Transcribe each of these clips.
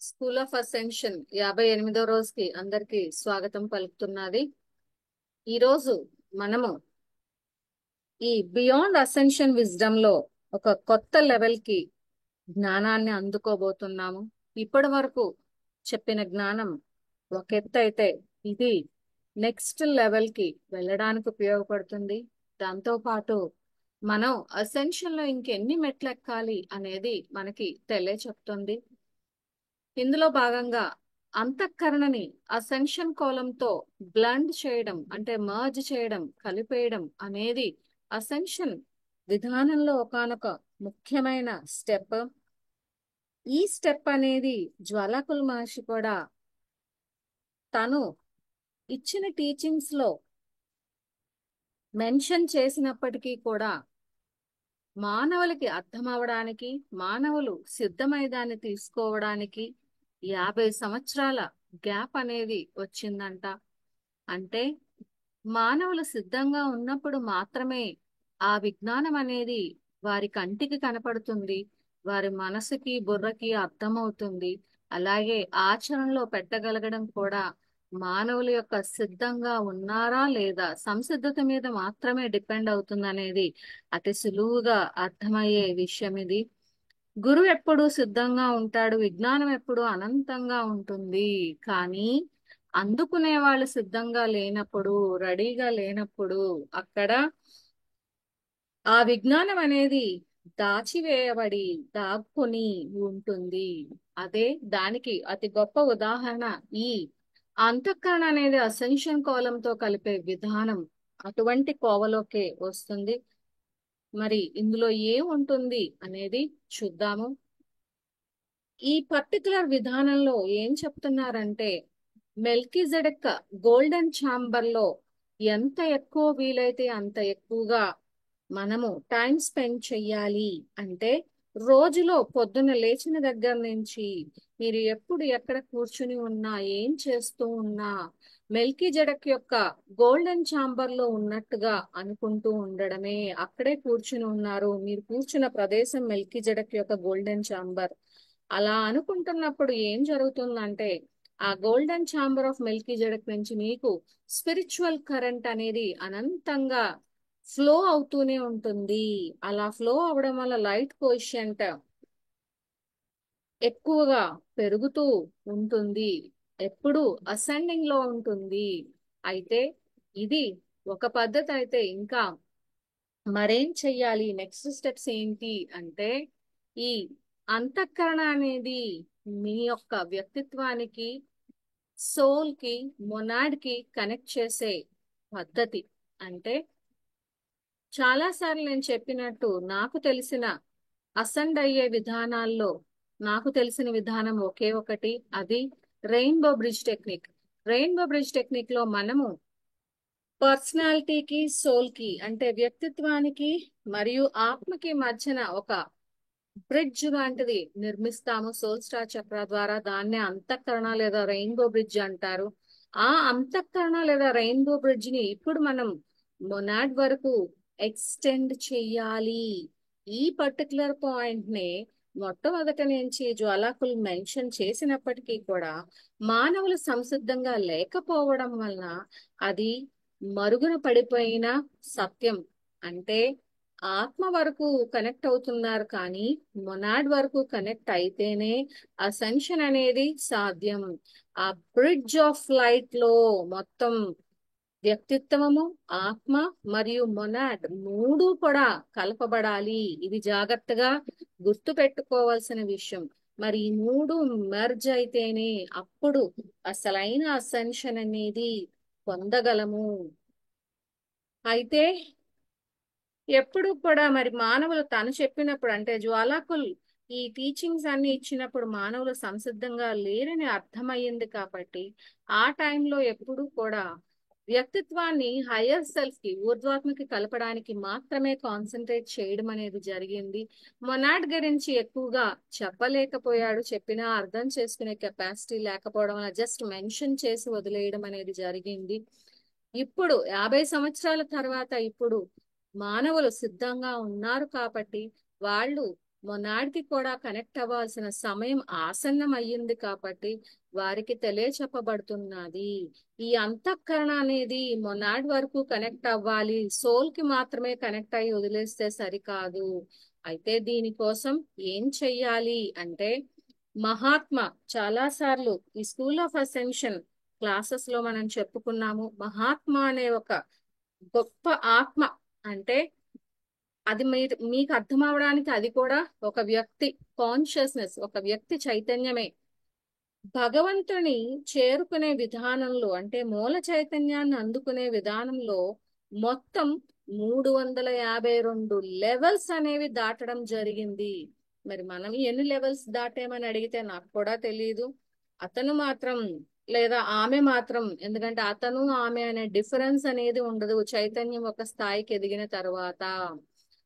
School of ascension 58వ రోజుకి అందరికి స్వాగతం పలుకుతున్నది. ఈరోజు మనము ఈ బియాండ్ అసెన్షన్ విజ్డమ్ లో ఒక కొత్త లెవెల్ కి జ్ఞానాన్ని అందుకోబోతున్నాము. ఇప్పటి వరకు చెప్పిన జ్ఞానం ఒక ఎత్తు అయితే ఇది నెక్స్ట్ లెవెల్ కి వెళ్ళడానికి ఉపయోగపడుతుంది. దాంతో పాటు మనం అసెన్షన్ లో ఇంకెన్ని మెట్లు ఎక్కాలి అనేది మనకి తెలియచెప్తుంది. ఇందులో భాగంగా అంతఃకరణని అసెన్షన్ కోలంతో బ్లెండ్ చేయడం అంటే మర్జ్ చేయడం, కలిపేయడం అనేది అసెన్షన్ విధానంలో ఒకానొక ముఖ్యమైన స్టెప్. ఈ స్టెప్ అనేది జ్వాలాకుల మహర్షి కూడా తను ఇచ్చిన టీచింగ్స్ లో మెన్షన్ చేసినప్పటికీ కూడా మానవులకి అర్థం అవడానికి, మానవులు సిద్ధమై దాన్ని తీసుకోవడానికి 50 సంవత్సరాల గ్యాప్ అనేది వచ్చిందంట. అంటే మానవులు సిద్ధంగా ఉన్నప్పుడు మాత్రమే ఆ విజ్ఞానం అనేది వారి కంటికి కనపడుతుంది, వారి మనసుకి బుర్రకి అర్థమవుతుంది. అలాగే ఆచరణలో పెట్టగలగడం కూడా మానవుల యొక్క సిద్ధంగా ఉన్నారా లేదా సంసిద్ధత మీద మాత్రమే డిపెండ్ అవుతుంది అనేది అతి సులువుగా అర్థమయ్యే విషయం ఇది. గురువు ఎప్పుడు సిద్ధంగా ఉంటాడు, విజ్ఞానం ఎప్పుడు అనంతంగా ఉంటుంది. కానీ అందుకునే వాళ్ళు సిద్ధంగా లేనప్పుడు, రెడీగా లేనప్పుడు అక్కడ ఆ విజ్ఞానం అనేది దాచివేయబడి దాక్కుని ఉంటుంది. అదే దానికి అతి గొప్ప ఉదాహరణ ఈ అంతఃకరణ అనేది అసెన్షన్ కోలంతో కలిపే విధానం అటువంటి కోవలోకే వస్తుంది. మరి ఇందులో ఏముంటుంది అనేది చూద్దాము. ఈ పర్టికులర్ విధానంలో ఏం చెప్తున్నారంటే మెల్కిజెడెక్ గోల్డెన్ ఛాంబర్ లో ఎంత ఎక్కువ వీలైతే అంత ఎక్కువగా మనము టైం స్పెండ్ చెయ్యాలి. అంటే రోజులో పొద్దున్న లేచిన దగ్గర నుంచి మీరు ఎప్పుడు ఎక్కడ కూర్చుని ఉన్నా, ఏం చేస్తూ ఉన్నా మెల్కిజెడెక్ యొక్క గోల్డెన్ ఛాంబర్ లో ఉన్నట్టుగా అనుకుంటూ ఉండడమే. అక్కడే కూర్చుని ఉన్నారు, మీరు కూర్చున్న ప్రదేశం మెల్కిజెడెక్ యొక్క గోల్డెన్ ఛాంబర్. అలా అనుకుంటున్నప్పుడు ఏం జరుగుతుందంటే ఆ గోల్డెన్ ఛాంబర్ ఆఫ్ మెల్కిజెడెక్ నుంచి మీకు స్పిరిచువల్ కరెంట్ అనేది అనంతంగా ఫ్లో అవుతూనే ఉంటుంది. అలా ఫ్లో అవడం వల్ల లైట్ కోఎఫిషియంట్ ఎక్కువగా పెరుగుతూ ఉంటుంది, ఎప్పుడు అసెండింగ్ లో ఉంటుంది. అయితే ఇది ఒక పద్ధతి. అయితే ఇంకా మరేం చెయ్యాలి, నెక్స్ట్ స్టెప్స్ ఏంటి అంటే ఈ అంతఃకరణ అనేది మీ యొక్క వ్యక్తిత్వానికి, సోల్ కి, మొనాడ్ కి కనెక్ట్ చేసే పద్ధతి. అంటే చాలా సార్లు నేను చెప్పినట్టు నాకు తెలిసిన అసెండ్ అయ్యే విధానాల్లో నాకు తెలిసిన విధానం ఒకే ఒకటి, అది rainbow bridge technique. Rainbow bridge technique లో మనము పర్సనాలిటీకి, సోల్ కి అంటే వ్యక్తిత్వానికి మరియు ఆత్మకి మధ్యన ఒక బ్రిడ్జ్ లాంటిది నిర్మిస్తాము సోల్ స్టార్ చక్ర ద్వారా. దాన్నే అంతఃకరణ లేదా రెయిన్బో బ్రిడ్జ్ అంటారు. ఆ అంతఃకరణ లేదా రెయిన్బో బ్రిడ్జ్ ని ఇప్పుడు మనం మొనాడ్ వరకు ఎక్స్టెండ్ చెయ్యాలి. ఈ పర్టికులర్ పాయింట్ నే మొట్టమొదటి నుంచి జ్వాలాకులు మెన్షన్ చేసినప్పటికీ కూడా మానవులు సంసిద్ధంగా లేకపోవడం వలన అది మరుగున పడిపోయిన సత్యం. అంటే ఆత్మ వరకు కనెక్ట్ అవుతున్నారు కానీ మొనాడ్ వరకు కనెక్ట్ అయితేనే అసెన్షన్ అనేది సాధ్యం. ఆ బ్రిడ్జ్ ఆఫ్ లైట్ లో మొత్తం వ్యక్తిత్వము, ఆత్మ మరియు మొనాడ్ మూడు కూడా కలపబడాలి. ఇది జాగ్రత్తగా గుర్తు పెట్టుకోవాల్సిన విషయం. మరి ఈ మూడు మెర్జ్ అయితేనే అప్పుడు అసలైన అసెన్షన్ అనేది పొందగలము. అయితే ఎప్పుడు కూడా మరి మానవులు తను చెప్పినప్పుడు అంటే జ్వాలాకుల్ ఈ టీచింగ్స్ అన్ని ఇచ్చినప్పుడు మానవులు సంసిద్ధంగా లేరని అర్థమయ్యింది. కాబట్టి ఆ టైంలో ఎప్పుడు కూడా వ్యక్తిత్వాన్ని హయ్యర్ సెల్ఫ్ కి, ఊర్ధ్వాత్మకి కలపడానికి మాత్రమే కాన్సన్ట్రేట్ చేయడం అనేది జరిగింది. మొనాడ్ గురించి ఎక్కువగా చెప్పలేకపోయాడు, చెప్పినా అర్థం చేసుకునే కెపాసిటీ లేకపోవడం వల్ల జస్ట్ మెన్షన్ చేసి వదిలేయడం అనేది జరిగింది. ఇప్పుడు 50 సంవత్సరాల తర్వాత ఇప్పుడు మానవులు సిద్ధంగా ఉన్నారు కాబట్టి వాళ్ళు మొనాడ్కి కూడా కనెక్ట్ అవ్వాల్సిన సమయం ఆసన్నం అయ్యింది కాబట్టి వారికి తెలియచెప్పబడుతున్నది. ఈ అంతఃకరణ అనేది మొనాడ్ వరకు కనెక్ట్ అవ్వాలి, సోల్ కి మాత్రమే కనెక్ట్ అయ్యి వదిలేస్తే సరికాదు. అయితే దీనికోసం ఏం చెయ్యాలి అంటే, మహాత్మ చాలా సార్లు ఈ స్కూల్ ఆఫ్ అసెన్షన్ క్లాసెస్ లో మనం చెప్పుకున్నాము. మహాత్మ అనే ఒక గొప్ప ఆత్మ అంటే, అది మీకు అర్థం అవడానికి అది కూడా ఒక వ్యక్తి కాన్షియస్నెస్, ఒక వ్యక్తి చైతన్యమే. భగవంతుని చేరుకునే విధానంలో అంటే మూల చైతన్యాన్ని అందుకునే విధానంలో మొత్తం 352 లెవెల్స్ అనేవి దాటడం జరిగింది. మరి మనం ఎన్ని లెవెల్స్ దాటామని అడిగితే నాకు కూడా తెలియదు. అతను మాత్రం, లేదా ఆమె మాత్రం, ఎందుకంటే అతను ఆమె అనే డిఫరెన్స్ అనేది ఉండదు చైతన్యం ఒక స్థాయికి ఎదిగిన తర్వాత.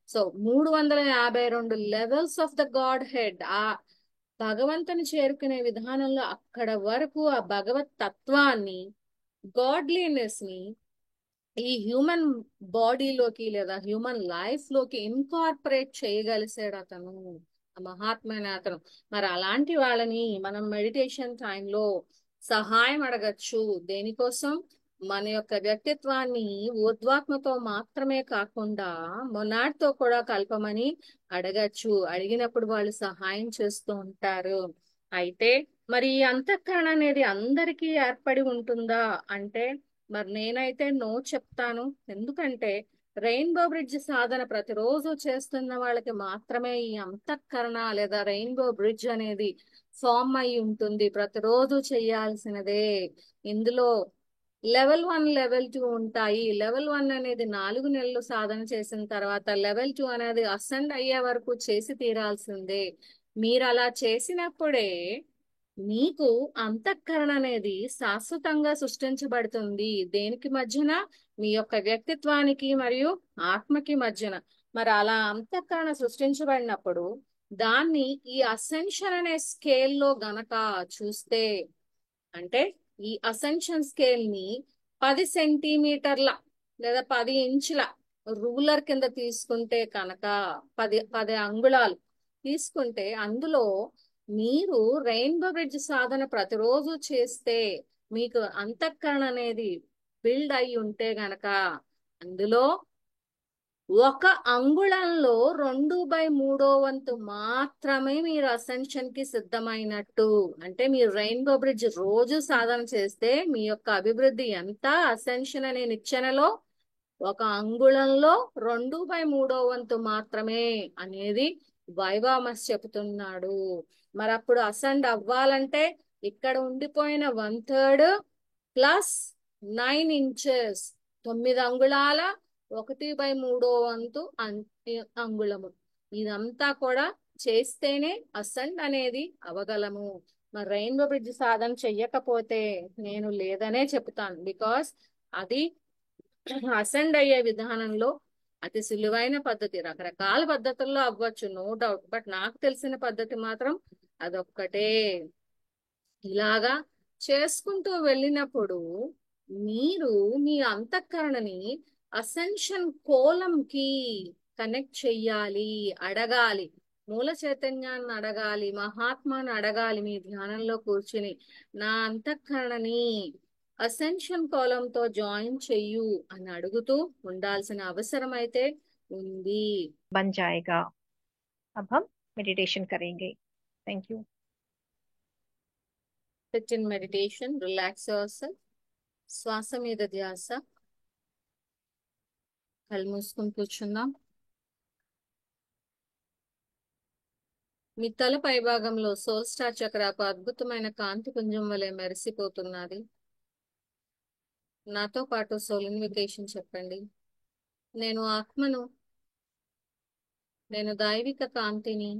So 352 levels of the God head, ఆ భగవంతుని చేరుకునే విధానంలో అక్కడ వరకు ఆ భగవత్ తత్వాన్ని, గాడ్లీనెస్ ని ఈ హ్యూమన్ బాడీలోకి లేదా హ్యూమన్ లైఫ్ లోకి ఇన్కార్పొరేట్ చేయగలిసాడు అతను, ఆ మహాత్మైన అతను. మరి అలాంటి వాళ్ళని మనం మెడిటేషన్ టైంలో సహాయం అడగచ్చు. దేనికోసం? మన యొక్క వ్యక్తిత్వాన్ని ఊర్ధ్వాత్మతో మాత్రమే కాకుండా మొనాడ్తో కూడా కలపమని అడగచ్చు. అడిగినప్పుడు వాళ్ళు సహాయం చేస్తూ ఉంటారు. అయితే మరి ఈ అంతఃకరణ అనేది అందరికీ ఏర్పడి ఉంటుందా అంటే, మరి నేనైతే నో చెప్తాను. ఎందుకంటే రెయిన్బో బ్రిడ్జ్ సాధన ప్రతిరోజు చేస్తున్న వాళ్ళకి మాత్రమే ఈ అంతఃకరణ లేదా రెయిన్బో బ్రిడ్జ్ అనేది ఫామ్ అయి ఉంటుంది. ప్రతిరోజు చేయాల్సినదే. ఇందులో లెవెల్ 1, లెవెల్ 2 ఉంటాయి. లెవెల్ 1 అనేది 4 నెలలు సాధన చేసిన తర్వాత, లెవెల్ 2 అనేది అసెండ్ అయ్యే వరకు చేసి తీరాల్సిందే. మీరు అలా చేసినప్పుడే మీకు అంతఃకరణ అనేది శాశ్వతంగా సృష్టించబడుతుంది. దేనికి మధ్యన? మీ యొక్క వ్యక్తిత్వానికి మరియు ఆత్మకి మధ్యన. మరి అలా అంతఃకరణ సృష్టించబడినప్పుడు దాన్ని ఈ అసెన్షన్ అనే స్కేల్లో గనక చూస్తే, అంటే ఈ అసెన్షన్ స్కేల్ ని 10 సెంటీమీటర్ల లేదా 10 ఇంచుల రూలర్ కింద తీసుకుంటే కనుక, 10 అంగుళాలు తీసుకుంటే, అందులో మీరు రెయిన్బో బ్రిడ్జ్ సాధన ప్రతిరోజు చేస్తే మీకు అంతఃకరణ అనేది బిల్డ్ అయి ఉంటే గనక, అందులో 1 అంగుళంలో 2/3 వంతు మాత్రమే మీరు అసెన్షన్ కి సిద్ధమైనట్టు. అంటే మీరు రెయిన్బో బ్రిడ్జ్ రోజు సాధన చేస్తే మీ యొక్క అభివృద్ధి ఎంత? అసెన్షన్ అనే నిచ్చెనలో 1 అంగుళంలో 2/3 వంతు మాత్రమే అనేది వైవామస్ చెబుతున్నాడు. మరి అప్పుడు అసెండ్ అవ్వాలంటే ఇక్కడ ఉండిపోయిన 1/3 ప్లస్ 9 ఇంచెస్, 9 అంగుళాల 1/3 వంతు అంగుళము, ఇదంతా కూడా చేస్తేనే అసెండ్ అనేది అవగలము. మరి రెయిన్బో బ్రిడ్జ్ సాధన చెయ్యకపోతే నేను లేదనే చెప్తాను. బికాస్ అది అసెండ్ అయ్యే విధానంలో అతి సులువైన పద్ధతి. రకరకాల పద్ధతుల్లో అవ్వచ్చు, నో డౌట్, బట్ నాకు తెలిసిన పద్ధతి మాత్రం అదొక్కటే. ఇలాగా చేసుకుంటూ వెళ్ళినప్పుడు మీరు మీ అంతఃకరణని అసెన్షన్ కోలంకి కనెక్ట్ చెయ్యాలి, అడగాలి. మూల చైతన్యాన్ని అడగాలి, మహాత్మాని అడగాలి. మీ ధ్యానంలో కూర్చుని నా అంతఃకరణని అసెన్షన్ కోలంతో జాయిన్ చెయ్యు అని అడుగుతూ ఉండాల్సిన అవసరం అయితే ఉంది. बन जाएगा। अब हम मेडिटेशन करेंगे। Thank you. Sit in meditation, relax yourself. శ్వాస మీద ధ్యాస. కళ్ళు మూసుకొని కూర్చుందాం. మీ తల పై భాగంలో సోల్ స్టార్ చక్ర ఒక అద్భుతమైన కాంతి పుంజం వలె మెరిసిపోతున్నది. నాతో పాటు సోల్ ఇన్వికేషన్ చెప్పండి. నేను ఆత్మను, నేను దైవిక కాంతిని,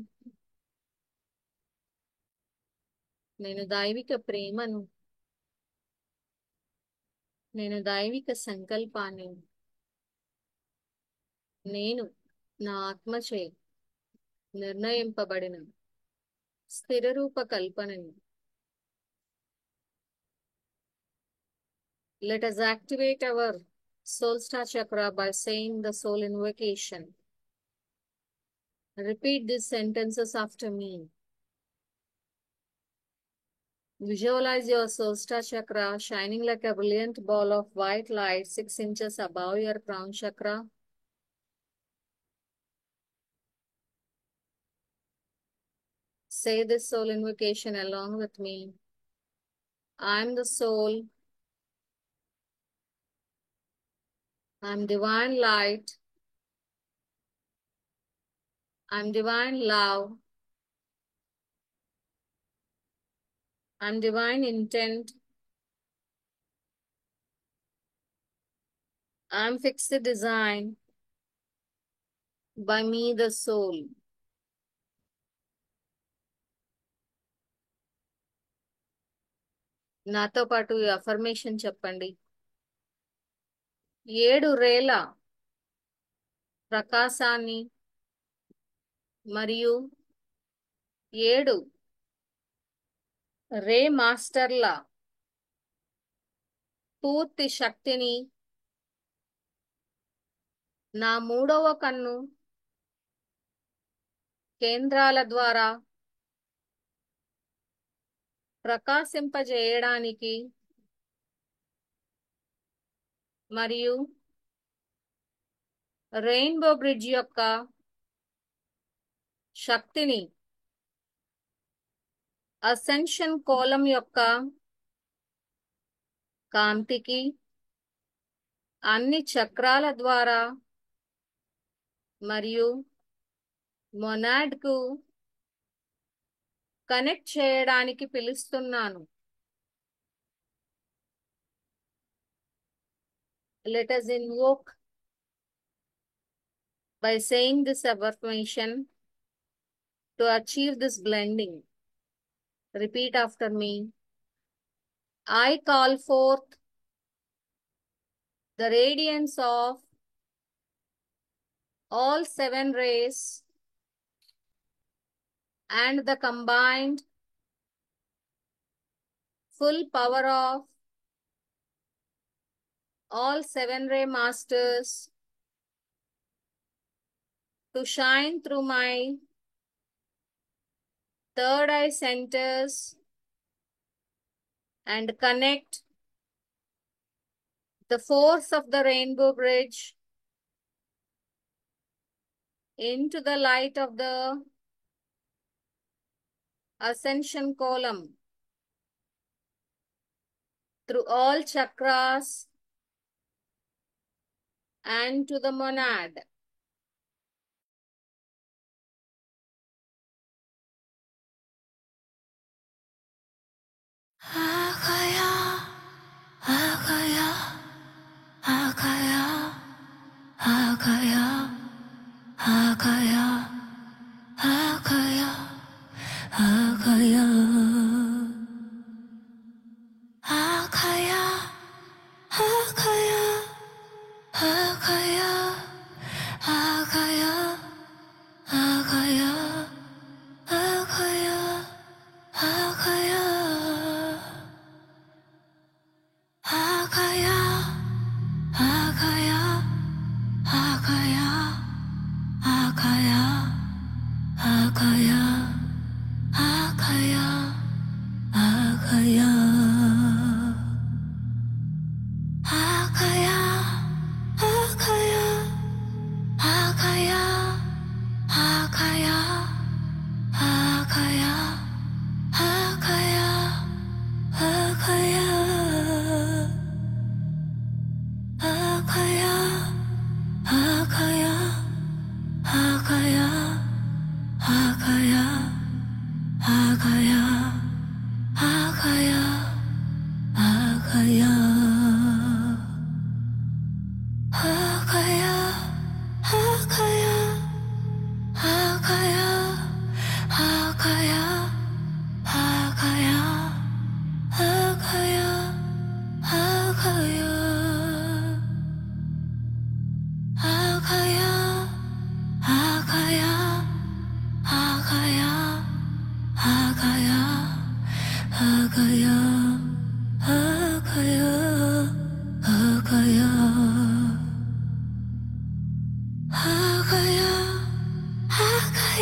నేను దైవిక ప్రేమను, నేను దైవిక సంకల్పాన్ని, నేను నా ఆత్మచే నిర్ణయింపబడిన స్థిర రూప కల్పనని. Let us activate our soul star chakra by saying the soul invocation. Repeat these sentences after me. Visualize your Sostra chakra shining like a brilliant ball of white light 6 inches above your crown chakra. Say this soul invocation along with me. I'm the soul. I'm divine light. I'm divine love. I'm divine intent. I'm fixed design by me, the soul. నాతో పాటు ఈ affirmation చెప్పండి. 7 రేల ప్రకాశాన్ని మరియు 7 రే మాస్టర్ల పూర్తి శక్తిని నా 3వ కన్ను కేంద్రాల ద్వారా ప్రకాశింపజేయడానికి మరియు రెయిన్బో బ్రిడ్జ్ యొక్క శక్తిని అసెన్షన్ కోలం యొక్క కాంతికి అన్ని చక్రాల ద్వారా మరియు మొనాడ్కు కనెక్ట్ చేయడానికి పిలుస్తున్నాను. Let us invoke by saying this affirmation to achieve this blending. Repeat after me. I call forth the radiance of all 7 rays and the combined full power of all 7 ray masters to shine through my third eye centers and connect the force of the rainbow bridge into the light of the ascension column through all chakras and to the monad. Akaya, Akaya, Akaya, Akaya, Akaya, Akaya, Akaya, Akaya, Akaya, Akaya, Akaya, Akaya, Akaya, Akaya. Akaya, Akaya, Akaya, Akaya, Akaya, Akaya, Akaya, Akaya, Akaya, Akaya, Akaya, Akaya, Akaya, Akaya. Akaya, Akaya, Akaya, Akaya, Akaya, Akaya, Akaya, Akaya, Akaya, Akaya, Akaya, Akaya, Akaya, Akaya. Akaya, Akaya, Akaya, Akaya, Akaya, Akaya, Akaya, Akaya, Akaya.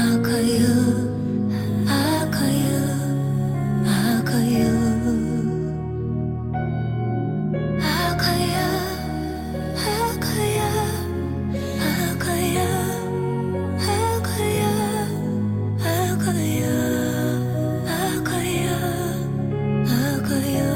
Akaya, Akaya, Akaya, Akaya, Akaya, Akaya, Akaya, Akaya, Akaya, Akaya.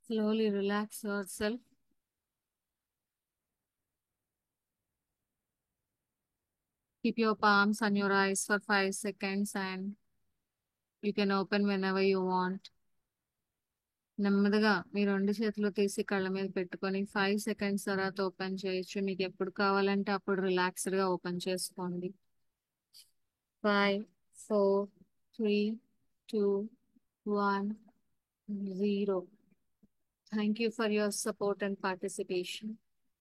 Slowly relax yourself. Keep your palms on your eyes for 5 seconds and you can open whenever you want. నెమ్మదిగా మీ 2 చేతులు తీసి కళ్ళ మీద పెట్టుకొని 5 seconds తర్వాత open చేయొచ్చు. మీకు ఎప్పుడు కావాలంటే అప్పుడు రిలాక్స్డ్ గా ఓపెన్ చేసుకోండి. 5, 4, 3, 2, 1, 0. Thank you for your support and participation.